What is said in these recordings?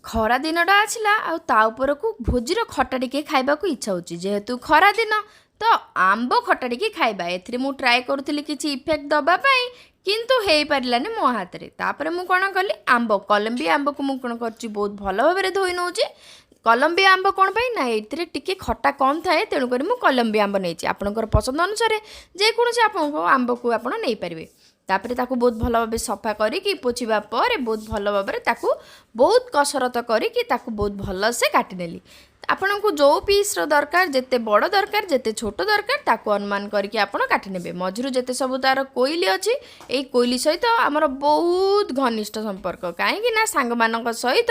ଖରା ଦିନଟା ଆସିଲା ଆଉ ତା ଉପରକୁ ଭୋଜିର ଖଟା ଟିକେ ଖାଇବାକୁ ଇଚ୍ଛା ହେଉଛି। ଯେହେତୁ ଖରା ଦିନ ତ ଆମ୍ବ ଖଟା ଟିକେ ଖାଇବା। ଏଥିରେ ମୁଁ ଟ୍ରାଏ କରୁଥିଲି କିଛି ଇଫେକ୍ଟ ଦେବା ପାଇଁ, କିନ୍ତୁ ହେଇପାରିଲାନି ମୋ ହାତରେ। ତାପରେ ମୁଁ କ'ଣ କଲି, କଲମ୍ବିଆ ଆମ୍ବକୁ ମୁଁ କ'ଣ କରୁଛି, ବହୁତ ଭଲ ଭାବରେ ଧୋଇ ନେଉଛି। କଲମ୍ବିଆ ଆମ୍ବ କ'ଣ ପାଇଁ ନା ଏଥିରେ ଟିକେ ଖଟା କମ୍ ଥାଏ, ତେଣୁକରି ମୁଁ କଲମ୍ବିଆ ଆମ୍ବ ନେଇଛି। ଆପଣଙ୍କର ପସନ୍ଦ ଅନୁସାରେ ଯେକୌଣସି ଆପଣଙ୍କ ଆମ୍ବକୁ ଆପଣ ନେଇପାରିବେ। ତାପରେ ତାକୁ ବହୁତ ଭଲ ଭାବେ ସଫା କରିକି ପୋଛିବା ପରେ ବହୁତ ଭଲ ଭାବରେ ତାକୁ ବହୁତ କସରତ କରିକି ତାକୁ ବହୁତ ଭଲସେ କାଟିନେଲି। ଆପଣଙ୍କୁ ଯେଉଁ ପିସ୍ର ଦରକାର, ଯେତେ ବଡ଼ ଦରକାର, ଯେତେ ଛୋଟ ଦରକାର, ତାକୁ ଅନୁମାନ କରିକି ଆପଣ କାଟିନେବେ। ମଝିରୁ ଯେତେ ସବୁ ତା'ର କୋଇଲି ଅଛି, ଏଇ କୋଇଲି ସହିତ ଆମର ବହୁତ ଘନିଷ୍ଠ ସମ୍ପର୍କ। କାହିଁକି ନା ସାଙ୍ଗମାନଙ୍କ ସହିତ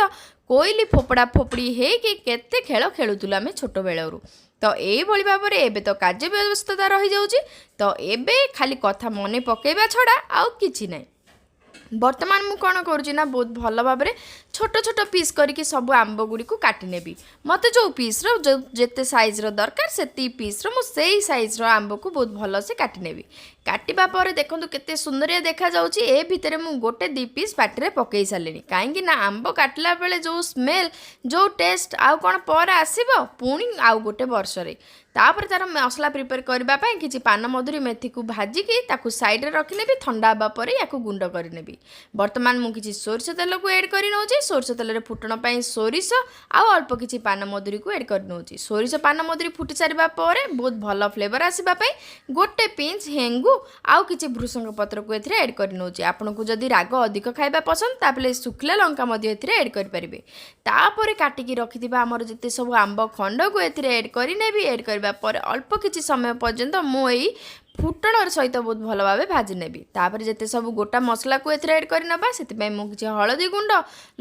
କୋଇଲି ଫୋପଡ଼ା ଫୋପଡ଼ି ହେଇକି କେତେ ଖେଳ ଖେଳୁଥିଲୁ ଆମେ ଛୋଟବେଳରୁ। ତ ଏଇଭଳି ଭାବରେ ଏବେ ତ କାର୍ଯ୍ୟ ବ୍ୟବସ୍ଥା ରହିଯାଉଛି, ତ ଏବେ ଖାଲି କଥା ମନେ ପକାଇବା ଛଡ଼ା ଆଉ କିଛି ନାହିଁ। ବର୍ତ୍ତମାନ ମୁଁ କ'ଣ କରୁଛି ନା ବହୁତ ଭଲ ଭାବରେ ଛୋଟ ଛୋଟ ପିସ୍ କରିକି ସବୁ ଆମ୍ବ ଗୁଡ଼ିକୁ କାଟିନେବି। ମୋତେ ଯେଉଁ ପିସ୍ର ଯେତେ ସାଇଜ୍ର ଦରକାର ସେତିକି ପିସ୍ର ମୁଁ ସେଇ ସାଇଜ୍ର ଆମ୍ବକୁ ବହୁତ ଭଲସେ କାଟିନେବି। କାଟିବା ପରେ ଦେଖନ୍ତୁ କେତେ ସୁନ୍ଦରିଆ ଦେଖାଯାଉଛି। ଏ ଭିତରେ ମୁଁ ଗୋଟେ 2 ପିସ୍ ପାଟିରେ ପକାଇ ସାରିଲିଣି। କାହିଁକି ନା ଆମ୍ବ କାଟିଲା ବେଳେ ଯେଉଁ ସ୍ମେଲ୍, ଯେଉଁ ଟେଷ୍ଟ ଆଉ କ'ଣ ପରେ ଆସିବ ପୁଣି ଆଉ ଗୋଟେ ବର୍ଷରେ। ତାପରେ ତା'ର ମସଲା ପ୍ରିପେୟାର କରିବା ପାଇଁ କିଛି ପାନମଧୁରୀ ମେଥିକୁ ଭାଜିକି ତାକୁ ସାଇଡ଼୍ରେ ରଖିନେବି। ଥଣ୍ଡା ହେବା ପରେ ୟାକୁ ଗୁଣ୍ଡ କରିନେବି। ବର୍ତ୍ତମାନ ମୁଁ କିଛି ସୋରିଷ ତେଲକୁ ଏଡ଼୍ କରି ନେଉଛି। ସୋରିଷ ତେଲରେ ଫୁଟଣ ପାଇଁ ସୋରିଷ ଆଉ ଅଳ୍ପ କିଛି ପାନମଧୁରୀକୁ ଏଡ଼୍ କରି ନେଉଛି। ସୋରିଷ ପାନମଧୁରୀ ଫୁଟି ସାରିବା ପରେ ବହୁତ ଭଲ ଫ୍ଲେଭର ଆସିବା ପାଇଁ ଗୋଟେ ପିଞ୍ଚ ହେଙ୍ଗୁ ଆଉ କିଛି ଭୃଷଙ୍ଗ ପତ୍ରକୁ ଏଥିରେ ଏଡ଼୍ କରି ନେଉଛି। ଆପଣଙ୍କୁ ଯଦି ରାଗ ଅଧିକ ଖାଇବା ପସନ୍ଦ, ତାହେଲେ ଶୁଖିଲା ଲଙ୍କା ମଧ୍ୟ ଏଥିରେ ଏଡ଼୍ କରିପାରିବେ। ତାପରେ କାଟିକି ରଖିଥିବା ଆମର ଯେତେ ସବୁ ଆମ୍ବ ଖଣ୍ଡକୁ ଏଥିରେ ଏଡ଼୍ କରିନେବି। ଏଡ଼୍ କରିବା ପରେ ଅଳ୍ପ କିଛି ସମୟ ପର୍ଯ୍ୟନ୍ତ ମୁଁ ଏଇ ଫୁଟଣର ସହିତ ବହୁତ ଭଲ ଭାବେ ଭାଜି ନେବି। ତାପରେ ଯେତେ ସବୁ ଗୋଟା ମସଲାକୁ ଏଥିରେ ଏଡ଼୍ କରି ନେବା। ସେଥିପାଇଁ ମୁଁ କିଛି ହଳଦୀ ଗୁଣ୍ଡ,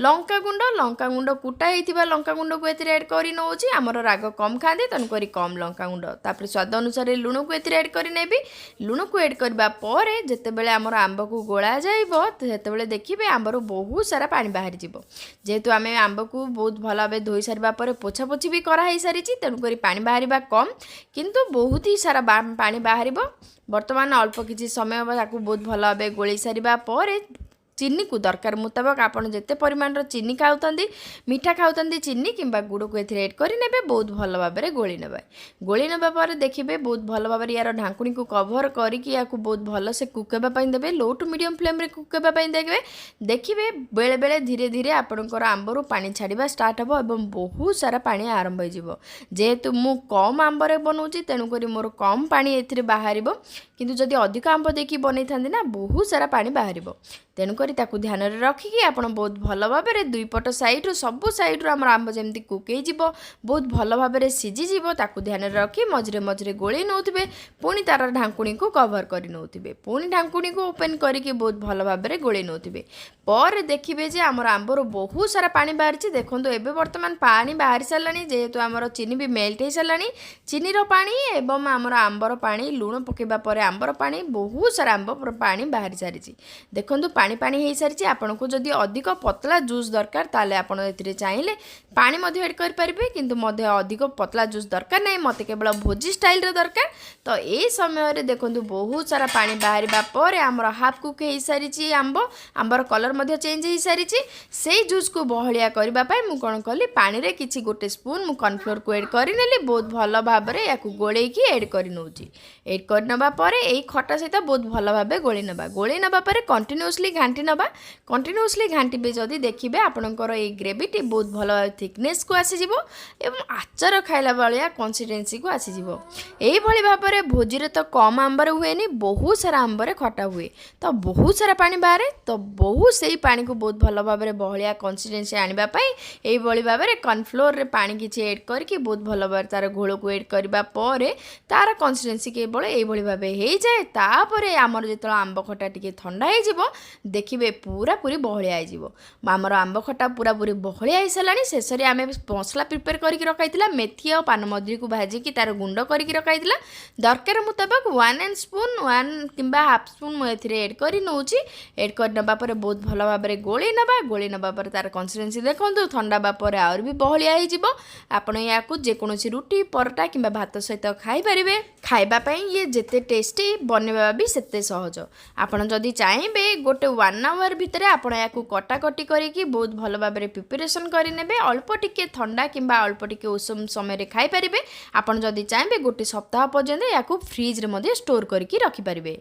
ଲଙ୍କାଗୁଣ୍ଡ କୁଟା ହେଇଥିବା ଲଙ୍କାଗୁଣ୍ଡକୁ ଏଥିରେ ଏଡ଼୍ କରି ନେଉଛି। ଆମର ରାଗ କମ୍ ଖାଆନ୍ତି, ତେଣୁକରି କମ୍ ଲଙ୍କାଗୁଣ୍ଡ। ତାପରେ ସ୍ୱାଦ ଅନୁସାରେ ଲୁଣକୁ ଏଥିରେ ଏଡ଼୍ କରି ନେବି। ଲୁଣକୁ ଏଡ଼୍ କରିବା ପରେ ଯେତେବେଳେ ଆମର ଆମ୍ବକୁ ଗୋଳାଯାଇବ, ସେତେବେଳେ ଦେଖିବେ ଆମ୍ବରୁ ବହୁତ ସାରା ପାଣି ବାହାରିଯିବ। ଯେହେତୁ ଆମେ ଆମ୍ବକୁ ବହୁତ ଭଲ ଭାବେ ଧୋଇ ସାରିବା ପରେ ପୋଛାପୋଛି ବି କରାହେଇସାରିଛି, ତେଣୁକରି ପାଣି ବାହାରିବା କମ୍, କିନ୍ତୁ ବହୁତ ହିଁ ସାରା ପାଣି ବାହାରିବ। ବର୍ତ୍ତମାନ ଅଳ୍ପ କିଛି ସମୟ ତାକୁ ବହୁତ ଭଲ ଭାବେ ଗୋଳେଇ ସାରିବା ପରେ ଚିନିକୁ ଦରକାର ମୁତାବକ ଆପଣ ଯେତେ ପରିମାଣର ଚିନି ଖାଉଛନ୍ତି, ମିଠା ଖାଉଛନ୍ତି, ଚିନି କିମ୍ବା ଗୁଡ଼କୁ ଏଥିରେ ଏଡ଼୍ କରିନେବେ। ବହୁତ ଭଲ ଭାବରେ ଗୋଳି ନେବା ପରେ ଦେଖିବେ ବହୁତ ଭଲ ଭାବରେ ୟାର ଢାଙ୍କୁଣୀକୁ କଭର କରିକି ୟାକୁ ବହୁତ ଭଲସେ କୁକ୍ ହେବା ପାଇଁ ଦେବେ। ଲୋ ଟୁ ମିଡ଼ିୟମ୍ ଫ୍ଲେମ୍ରେ କୁକ୍ ହେବା ପାଇଁ ଦେଖିବେ ବେଳେବେଳେ ଧୀରେ ଧୀରେ ଆପଣଙ୍କର ଆମ୍ବରୁ ପାଣି ଛାଡ଼ିବା ଷ୍ଟାର୍ଟ ହେବ ଏବଂ ବହୁତ ସାରା ପାଣି ଆରମ୍ଭ ହୋଇଯିବ। ଯେହେତୁ ମୁଁ କମ୍ ଆମ୍ବରେ ବନାଉଛି, ତେଣୁକରି ମୋର କମ୍ ପାଣି ଏଥିରେ ବାହାରିବ। କିନ୍ତୁ ଯଦି ଅଧିକ ଆମ୍ବ ଦେଇକି ବନେଇଥାନ୍ତି ନା, ବହୁତ ସାରା ପାଣି ବାହାରିବ। ତେଣୁକରି ତାକୁ ଧ୍ୟାନରେ ରଖିକି ଆପଣ ବହୁତ ଭଲ ଭାବରେ ଦୁଇ ପଟ ସାଇଡ଼୍ରୁ ସବୁ ସାଇଡ଼୍ରୁ ଆମର ଆମ୍ବ ଯେମିତି କୁକ୍ ହେଇଯିବ, ବହୁତ ଭଲ ଭାବରେ ସିଝିଯିବ, ତାକୁ ଧ୍ୟାନରେ ରଖି ମଝିରେ ମଝିରେ ଗୋଳେଇ ନେଉଥିବେ। ପୁଣି ତା'ର ଢାଙ୍କୁଣୀକୁ କଭର କରି ନେଉଥିବେ। ପୁଣି ଢାଙ୍କୁଣୀକୁ ଓପେନ୍ କରିକି ବହୁତ ଭଲ ଭାବରେ ଗୋଳେଇ ନେଉଥିବେ। ପରେ ଦେଖିବେ ଯେ ଆମର ଆମ୍ବରୁ ବହୁତ ସାରା ପାଣି ବାହାରିଛି। ଦେଖନ୍ତୁ ଏବେ ବର୍ତ୍ତମାନ ପାଣି ବାହାରି ସାରିଲାଣି, ଯେହେତୁ ଆମର ଚିନି ବି ମେଲ୍ଟ ହେଇସାରିଲାଣି। ଚିନିର ପାଣି ଏବଂ ଆମର ଆମ୍ବର ପାଣି, ଲୁଣ ପକାଇବା ପରେ ଆମ୍ବର ପାଣି, ବହୁତ ସାରା ଆମ୍ବ ପାଣି ବାହାରି ସାରିଛି। ଦେଖନ୍ତୁ ପାଣି ପାଣି ହେଇସାରିଛି। ଆପଣଙ୍କୁ ଯଦି ଅଧିକ ପତଳା ଜୁସ୍ ଦରକାର, ତାହେଲେ ଆପଣ ଏଥିରେ ଚାହିଁଲେ ପାଣି ମଧ୍ୟ ଏଡ଼୍ କରିପାରିବେ, କିନ୍ତୁ ମଧ୍ୟ ଅଧିକ ପତଳା ଜୁସ୍ ଦରକାର ନାହିଁ। ମୋତେ କେବଳ ଭୋଜି ଷ୍ଟାଇଲ୍ର ଦରକାର। ତ ଏହି ସମୟରେ ଦେଖନ୍ତୁ ବହୁତ ସାରା ପାଣି ବାହାରିବା ପରେ ଆମର ହାଫ୍ କୁକ୍ ହେଇସାରିଛି ଆମ୍ବର କଲର୍ ମଧ୍ୟ ଚେଞ୍ଜ ହେଇସାରିଛି। ସେଇ ଜୁସ୍କୁ ବହଳିଆ କରିବା ପାଇଁ ମୁଁ କ'ଣ କଲି, ପାଣିରେ କିଛି ଗୋଟେ ସ୍ପୁନ୍ ମୁଁ କର୍ଣ୍ଣଫ୍ଲୋରକୁ ଏଡ଼୍ କରିନେଲି। ବହୁତ ଭଲ ଭାବରେ ୟାକୁ ଗୋଳେଇକି ଏଡ଼୍ କରି ନେଉଛି। ଏଡ଼୍ କରିନେବା ପରେ ଏଇ ଖଟା ସହିତ ବହୁତ ଭଲ ଭାବେ ଗୋଳେଇ ନେବା ପରେ କଣ୍ଟିନ୍ୟୁଅସ୍ଲି ଘାଣ୍ଟିବେ। ଯଦି ଦେଖିବେ ଆପଣଙ୍କର ଏଇ ଗ୍ରେଭିଟି ବହୁତ ଭଲ ଥିକନେସ୍କୁ ଆସିଯିବ ଏବଂ ଆଚାର ଖାଇଲା ଭଳିଆ କନସିଷ୍ଟେନ୍ସିକୁ ଆସିଯିବ। ଏଇଭଳି ଭାବରେ ଭୋଜିରେ ତ କମ୍ ଆମ୍ବରେ ହୁଏନି, ବହୁତ ସାରା ଆମ୍ବରେ ଖଟା ହୁଏ। ତ ବହୁତ ସାରା ପାଣି ବାହାରେ, ତ ସେଇ ପାଣିକୁ ବହୁତ ଭଲ ଭାବରେ ବହଳିଆ କନସିଷ୍ଟେନ୍ସି ଆଣିବା ପାଇଁ ଏଇଭଳି ଭାବରେ କର୍ଣ୍ଣଫ୍ଲୋରରେ ପାଣି କିଛି ଏଡ଼୍ କରିକି ବହୁତ ଭଲ ଭାବରେ ତା'ର ଘୋଳକୁ ଏଡ଼୍ କରିବା ପରେ ତା'ର କନସିଷ୍ଟେନ୍ସି କେବଳ ଏଇଭଳି ଭାବେ ହେଇଯାଏ। ତାପରେ ଆମର ଯେତେବେଳେ ଆମ୍ବ ଖଟା ଟିକେ ଥଣ୍ଡା ହେଇଯିବ, ଦେଖିବେ ପୁରାପୁରି ବହଳିଆ ହେଇଯିବ। ଆମର ଆମ୍ବ ଖଟା ପୁରାପୁରି ବହଳିଆ ହେଇସାରିଲାଣି। ଶେଷରେ ଆମେ ମସଲା ପ୍ରିପେୟାର କରିକି ରଖାଇଥିଲା, ମେଥି ଆଉ ପାନମଧୁରୀକୁ ଭାଜିକି ତା'ର ଗୁଣ୍ଡ କରିକି ରଖାଇଥିଲା। ଦରକାର ମୁତାବକ 1 ସ୍ପୁନ୍ କିମ୍ବା ହାଫ୍ ସ୍ପୁନ୍ ମୁଁ ଏଥିରେ ଏଡ଼୍ କରି ନେଉଛି। ଏଡ଼୍ କରି ନେବା ପରେ ବହୁତ ଭଲ ଭାବରେ ଗୋଳେଇ ନେବା ପରେ ତା'ର କନସିଷ୍ଟେନ୍ସି ଦେଖନ୍ତୁ ଥଣ୍ଡା ହେବା ପରେ ଆହୁରି ବି ବହଳିଆ ହେଇଯିବ। ଆପଣ ୟାକୁ ଯେକୌଣସି ରୁଟି, ପରଟା କିମ୍ବା ଭାତ ସହିତ ଖାଇପାରିବେ। ଖାଇବା ପାଇଁ ଇଏ ଯେତେ ଟେଷ୍ଟି, ବନେଇବା ବି ସେତେ ସହଜ। ଆପଣ ଯଦି ଚାହିଁବେ ଗୋଟେ 1 आवर भितर आपण या कटाकटी करके बहुत भल भाव में प्रिपरेसन करेंगे। अल्प टिके ठंडा किंबा अल्प टिके उषुम समय खाई पारे। आपड़ जदि चाहिए गोटे सप्ताह पर्यंत या फ्रिज रे स्टोर करके रखिपारे।